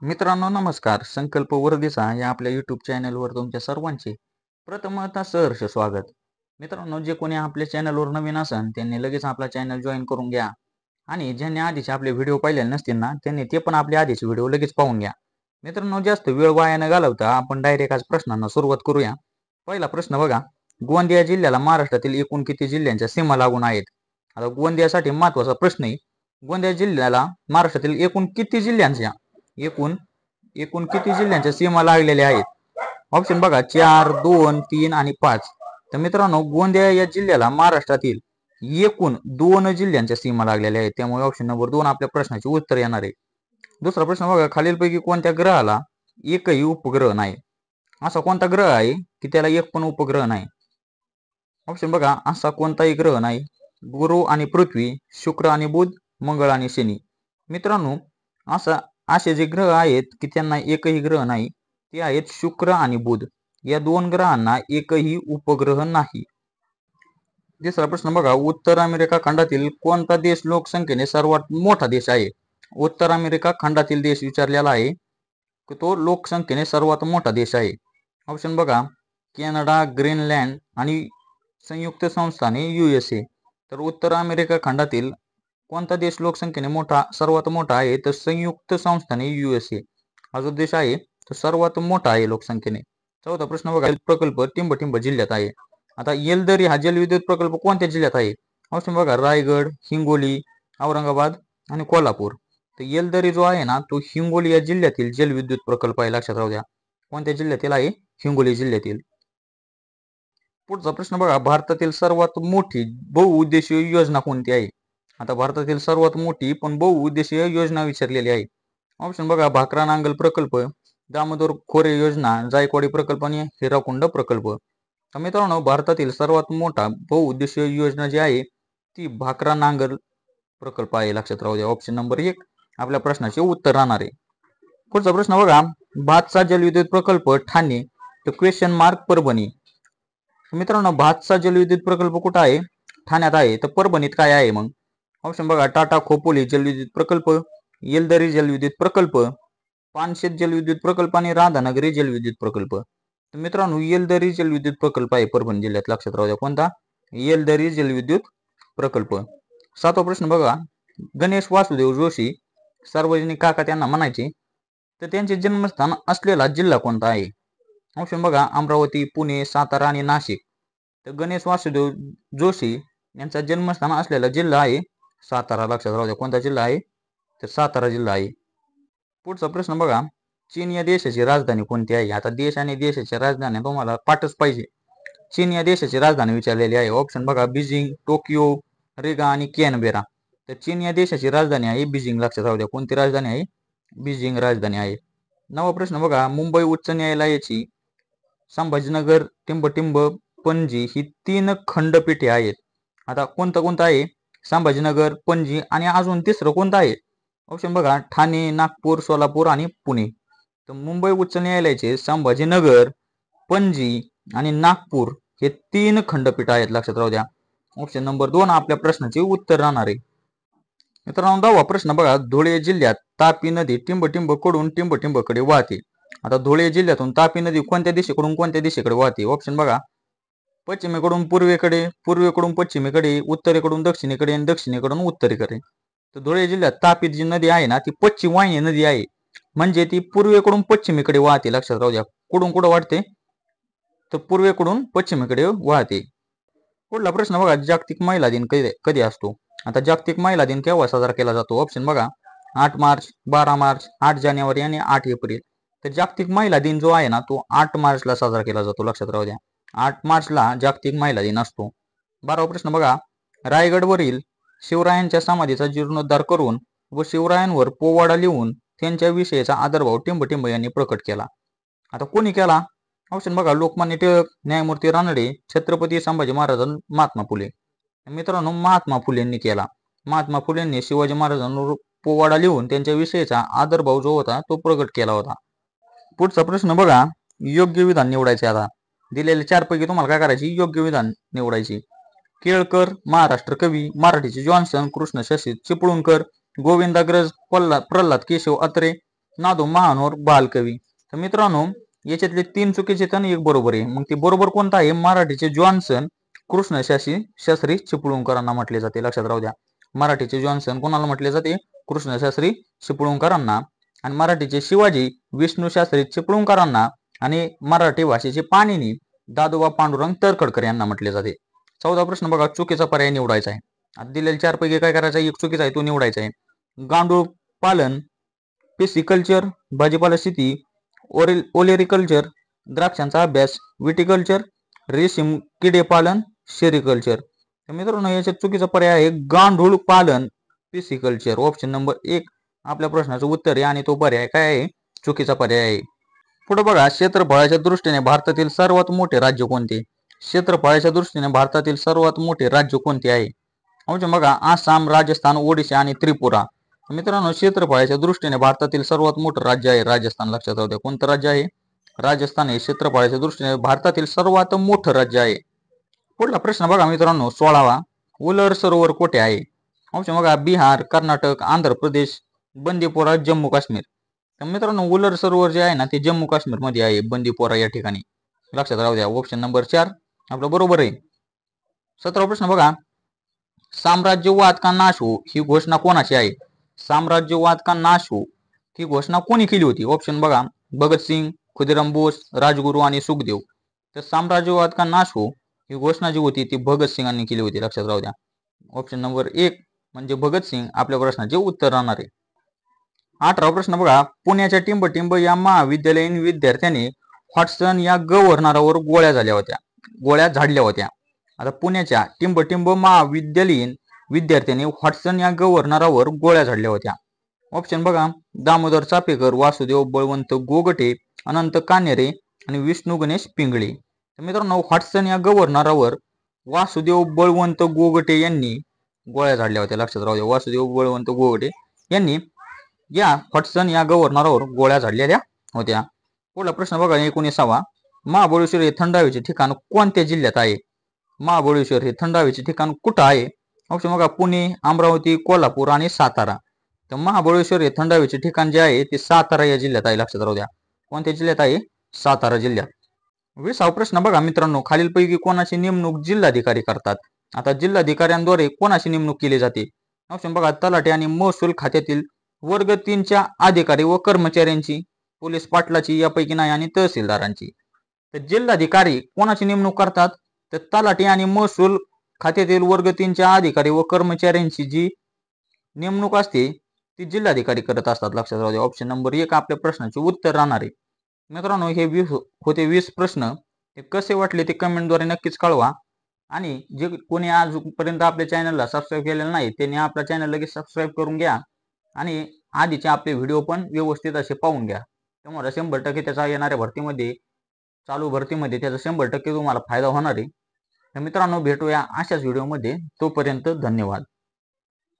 मित्रांनो नमस्कार. संकल्प वर्धेचा या आपल्या यूट्यूब चॅनलवर तुमच्या सर्वांचे प्रथमतः सहर्ष स्वागत. मित्रांनो, जे कोणी आपल्या चॅनलवर नवीन असन त्यांनी लगेच आपला चॅनल जॉईन करून घ्या आणि ज्यांनी आधीचे आपले व्हिडिओ पाहिलेले नसतील ना त्यांनी ते पण आपले आधीचे व्हिडिओ लगेच पाहून घ्या. मित्रांनो, जास्त वेळ वाया न घालवता आपण डायरेक्ट आज प्रश्नांना सुरुवात करूया. पहिला प्रश्न बघा, गोंदिया जिल्ह्याला महाराष्ट्रातील एकूण किती जिल्ह्यांच्या सीमा लागून आहेत? आता गोंदियासाठी महत्वाचा प्रश्न आहे. गोंदिया जिल्ह्याला महाराष्ट्रातील एकूण किती जिल्ह्यांच्या एकूण एकूण किती जिल्ह्यांच्या सीमा लागलेल्या आहेत? ऑप्शन बघा 4, 2, 3 आणि 5. तर मित्रांनो, गोंदिया या जिल्ह्याला महाराष्ट्रातील एकूण 2 जिल्ह्यांच्या सीमा लागलेल्या आहेत. त्यामुळे ऑप्शन नंबर 2 आपल्या प्रश्नाचे उत्तर येणार आहे. दुसरा प्रश्न बघा, खालीलपैकी कोणत्या ग्रहाला एकही उपग्रह नाही? असा कोणता ग्रह आहे की त्याला एक पण उपग्रह नाही? ऑप्शन बघा, असा कोणताही ग्रह नाही. गुरु आणि पृथ्वी, शुक्र आणि बुध, मंगळ आणि शनी. मित्रांनो, असे जे ग्रह आहेत की त्यांना एकही ग्रह नाही ते आहेत शुक्र आणि बुध. या दोन ग्रहांना एकही उपग्रह नाही. तिसरा प्रश्न बघा, उत्तर अमेरिका खंडातील कोणता देश लोकसंख्येने सर्वात मोठा देश आहे? उत्तर अमेरिका खंडातील देश विचारलेला आहे, तो लोकसंख्येने सर्वात मोठा देश आहे. ऑप्शन बघा, कॅनडा, ग्रीनलँड आणि संयुक्त संस्थाने USA. तर उत्तर अमेरिका खंडातील कोणता देश लोकसंख्येने सर्वात मोठा आहे? तर संयुक्त संस्थाने USA हा जो देश आहे तो सर्वात मोठा आहे लोकसंख्येने. चौथा प्रश्न बघा, प्रकल्प टिंबटिंब जिल्ह्यात आहे. आता येलदरी हा जलविद्युत प्रकल्प कोणत्या जिल्ह्यात आहे? ऑप्शन बघा, रायगड, हिंगोली, औरंगाबाद आणि कोल्हापूर. तर येलदरी जो आहे ना तो हिंगोली या जिल्ह्यातील जलविद्युत प्रकल्प आहे. लक्षात राहू द्या, कोणत्या जिल्ह्यातील आहे? हिंगोली जिल्ह्यातील. पुढचा प्रश्न बघा, भारतातील सर्वात मोठी बहुउद्देशीय योजना कोणती आहे? आता भारतातील सर्वात मोठी पण बहुउद्देशीय योजना विचारलेली आहे. ऑप्शन बघा, भाकरा नांगल प्रकल्प, दामोदर खोरे योजना, जायकवाडी प्रकल्प आणि हिराकुंड प्रकल्प. तर मित्रांनो, भारतातील सर्वात मोठा बहुउद्देशीय योजना जी आहे ती भाकरा नांगल प्रकल्प आहे. लक्षात राहू द्या, ऑप्शन नंबर 1 आपल्या प्रश्नाचे उत्तर राहणार आहे. पुढचा प्रश्न बघा, भातसा जलविद्युत प्रकल्प ठाणे तर क्वेश्चन मार्क परभणी. मित्रांनो, भातसा जलविद्युत प्रकल्प कुठं आहे? ठाण्यात आहे. तर परभणीत काय आहे मग? ऑप्शन बघा, टाटा खोपोली जलविद्युत प्रकल्प, येलदरी जलविद्युत प्रकल्प, पानशेत जलविद्युत प्रकल्प आणि राधानगरी जलविद्युत प्रकल्प. तर मित्रांनो, येलदरी जलविद्युत प्रकल्प आहे परभणी जिल्ह्यात. लक्षात राहू द्या, कोणता? येलदरी जलविद्युत प्रकल्प. सातवा प्रश्न बघा, गणेश वासुदेव जोशी सार्वजनिक काका त्यांना म्हणायचे, तर त्यांचे जन्मस्थान असलेला जिल्हा कोणता आहे? ऑप्शन बघा, अमरावती, पुणे, सातारा आणि नाशिक. तर गणेश वासुदेव जोशी यांचा जन्मस्थान असलेला जिल्हा आहे सातारा. लक्षात राहू द्या, कोणता जिल्हा आहे? तर सातारा जिल्हा आहे. पुढचा प्रश्न बघा, चीन या देशाची राजधानी कोणती आहे? आता देश आणि देशाची राजधानी तुम्हाला पाठच पाहिजे. चीन या देशाची राजधानी विचारलेली आहे. ऑप्शन बघा, बीजिंग, टोकियो, रिगा आणि कॅनबेरा. तर चीन या देशाची राजधानी आहे बीजिंग. लक्षात राहू द्या, कोणती राजधानी आहे? बीजिंग राजधानी आहे. नवा प्रश्न बघा, मुंबई उच्च न्यायालयाची संभाजीनगर, टिंबटिंब, पणजी ही 3 खंडपीठे आहेत. आता कोणतं आहे? संभाजीनगर, पणजी आणि अजून तिसरं कोणतं आहे? ऑप्शन बघा, ठाणे, नागपूर, सोलापूर आणि पुणे. तर मुंबई उच्च न्यायालयाचे संभाजीनगर, पणजी आणि नागपूर हे 3 खंडपीठ आहेत. लक्षात राहू द्या, ऑप्शन नंबर 2 आपल्या प्रश्नाचे उत्तर राहणार आहे. मित्रांनो, 10वा प्रश्न बघा, धुळे जिल्ह्यात तापी नदी टिंबटिंब कडून टिंबटिंबकडे वाहते. आता धुळे जिल्ह्यातून तापी नदी कोणत्या दिशेकडे वाहते? ऑप्शन बघा, पश्चिमेकडून पूर्वेकडे, पूर्वेकडून पश्चिमेकडे, उत्तरेकडून दक्षिणेकडे आणि दक्षिणेकडून उत्तरेकडे. तर धुळे जिल्ह्यात तापी जी नदी आहे ना ती पश्चिम वाहिनी नदी आहे, म्हणजे ती पूर्वेकडून पश्चिमेकडे वाहते. लक्षात राहू द्या, कुठून वाढते? तर पूर्वेकडून पश्चिमेकडे वाहते. पुढला प्रश्न बघा, जागतिक महिला दिन कधी असतो? आता जागतिक महिला दिन केव्हा साजरा केला जातो? ऑप्शन बघा, 8 मार्च, 12 मार्च, 8 जानेवारी आणि 8 एप्रिल. तर जागतिक महिला दिन जो आहे ना तो 8 मार्चला साजरा केला जातो. लक्षात राहू द्या, 8 मार्चला जागतिक महिला दिन असतो. 12वा प्रश्न बघा, रायगडवरील शिवरायांच्या समाधीचा जीर्णोद्धार करून व शिवरायांवर पोवाडा लिहून त्यांच्या विषयीचा आदरभाव टिंबटिंब यांनी प्रकट केला. आता कोणी केला? ऑप्शन बघा, लोकमान्य टिळक, न्यायमूर्ती रानडे, छत्रपती संभाजी महाराज, महात्मा फुले. मित्रांनो, महात्मा फुलेंनी केला. महात्मा फुलेंनी शिवाजी महाराजांवर पोवाडा लिहून त्यांच्या विषयीचा आदरभाव जो होता तो प्रकट केला होता. पुढचा प्रश्न बघा, योग्य विधान निवडायचे. आता दिलेल्या 4 पैकी तुम्हाला काय करायची? योग्य विधान निवडायची. केळकर महाराष्ट्र कवी, मराठीचे जॉन्सन, कृष्ण शशी चिपळूणकर, गोविंदाग्रज, प्रल्हाद केशव अत्रे, नादो महानोर बालकवी. तर मित्रांनो याच्यातले 3 चुकीचे तर एक बरोबर आहे. मग ते बरोबर कोणतं आहे? मराठीचे जॉन्सन कृष्णशास्त्री चिपळूणकरांना म्हटले जाते. लक्षात राहू द्या. मराठीचे जॉन्सन कोणाला म्हटले जाते? कृष्णशास्त्री चिपळूणकरांना. आणि मराठीचे शिवाजी विष्णूशास्त्री चिपळूणकरांना. आणि मराठी भाषेचे पाणिनी दादोबा पांडुरंग तरखडकर यांना म्हटले जाते. 14 प्रश्न बघा. चुकीचा पर्याय निवडायचा आहे. आता दिलेल्या 4 पैकी काय करायचं आहे? एक चुकीचा आहे तो निवडायचा आहे. गांडूळ पालन, पिसिकल्चर, भाजीपाला शेती, ओलेरिकल्चर, द्राक्षांचा अभ्यास, विटिकल्चर, रेशीम किडे पालन, शेरिकल्चर. तर मित्रांनो याच्यात चुकीचा पर्याय आहे गांडूळ पालन, पिसिकल्चर. ऑप्शन नंबर 1 आपल्या प्रश्नाचं उत्तर आहे आणि तो पर्याय काय आहे? चुकीचा पर्याय आहे. पुढे बघा. क्षेत्रफळाच्या दृष्टीने भारतातील सर्वात मोठे राज्य कोणते? क्षेत्रफळाच्या दृष्टीने भारतातील सर्वात मोठे राज्य कोणते आहे? म्हणजे बघा आसाम, राजस्थान, ओडिशा आणि त्रिपुरा. मित्रांनो क्षेत्रफळाच्या दृष्टीने भारतातील सर्वात मोठं राज्य आहे राजस्थान. लक्षात राहू द्या. कोणतं राज्य आहे? राजस्थान हे क्षेत्रफळाच्या दृष्टीने भारतातील सर्वात मोठं राज्य आहे. पुढला प्रश्न बघा मित्रांनो 16वा. उलर सरोवर कुठे आहे? ऑप्शन बघा बिहार, कर्नाटक, आंध्र प्रदेश, बंदीपोरा, जम्मू काश्मीर. तर मित्रांनो उलर सरोवर जे आहे ना ते जम्मू काश्मीर मध्ये आहे, बंदीपोरा या ठिकाणी. लक्षात राहू द्या. ऑप्शन नंबर 4 आपलं बरोबर आहे. 17वा प्रश्न बघा. साम्राज्यवाद का नाश हो ही घोषणा कोणाची आहे? साम्राज्यवाद का नाश हो ही घोषणा कोणी केली होती? ऑप्शन बघा भगतसिंग, खुदिराम बोस, राजगुरू आणि सुखदेव. तर साम्राज्यवाद का नाश हो ही घोषणा जी होती ती भगतसिंगांनी केली होती. लक्षात राहू द्या. ऑप्शन नंबर 1 म्हणजे भगतसिंग आपल्या प्रश्नाचे उत्तर राहणार आहे. 18वा प्रश्न बघा. पुण्याच्या टिंबटिंब या महाविद्यालयीन विद्यार्थ्यांनी हॉटसन या गव्हर्नरावर गोळ्या झाडल्या होत्या. आता पुण्याच्या टिंबटिंब महाविद्यालयीन विद्यार्थ्यांनी हॉटसन या गव्हर्नरावर गोळ्या झाडल्या होत्या. ऑप्शन बघा दामोदर चापेकर, वासुदेव बळवंत गोगटे, अनंत कान्हेरे आणि विष्णू गणेश पिंगळे. तर मित्रांनो हॉटसन या गव्हर्नरावर वासुदेव बळवंत गोगटे यांनी गोळ्या झाडल्या होत्या. लक्षात राहू द्या. वासुदेव बळवंत गोगटे यांनी या हॉटसन या गव्हर्नरावर गोळ्या झाडलेल्या होत्या. पुढला प्रश्न बघा 19वा. महाबळेश्वर हे थंड हवेचे ठिकाण कोणत्या जिल्ह्यात आहे? महाबळेश्वर हे थंड हवेचे ठिकाण कुठं आहे? ऑप्शन बघा पुणे, अमरावती, कोल्हापूर आणि सातारा. तर महाबळेश्वर हे थंड हवेचे ठिकाण जे आहे ते सातारा या जिल्ह्यात आहे. लक्षात राहू द्या. कोणत्या जिल्ह्यात आहे? सातारा जिल्ह्यात. 20वा प्रश्न बघा मित्रांनो. खालीलपैकी कोणाची नेमणूक जिल्हाधिकारी करतात? आता जिल्हाधिकाऱ्यांद्वारे कोणाची नेमणूक केली जाते? ऑप्शन बघा तलाठी आणि महसूल खात्यातील वर्ग 3च्या अधिकारी व कर्मचाऱ्यांची, पोलीस पाटलाची यापैकी नाही आणि तहसीलदारांची. तर जिल्हाधिकारी कोणाची नेमणूक करतात? तर तलाठी आणि महसूल खात्यातील वर्ग 3च्या अधिकारी व कर्मचाऱ्यांची जी नेमणूक असते ती जिल्हाधिकारी करत असतात. लक्षात राहू द्या. ऑप्शन नंबर 1 आपल्या प्रश्नाचे उत्तर राहणार आहे. मित्रांनो हे 20 प्रश्न ते कसे वाटले ते कमेंटद्वारे नक्कीच कळवा. आणि जे कोणी आजपर्यंत आपल्या चॅनलला सबस्क्राईब केलेलं नाही त्यांनी आपल्या चॅनल लगेच सबस्क्राईब करून घ्या आणि आधीचे आपले व्हिडिओ पण व्यवस्थित असे पाहून घ्या. तुम्हाला 100% त्याचा येणाऱ्या भरतीमध्ये चालू भरतीमध्ये त्याचा 100% तुम्हाला फायदा होणार आहे. तर मित्रांनो भेटूया अशाच व्हिडिओमध्ये. तोपर्यंत धन्यवाद.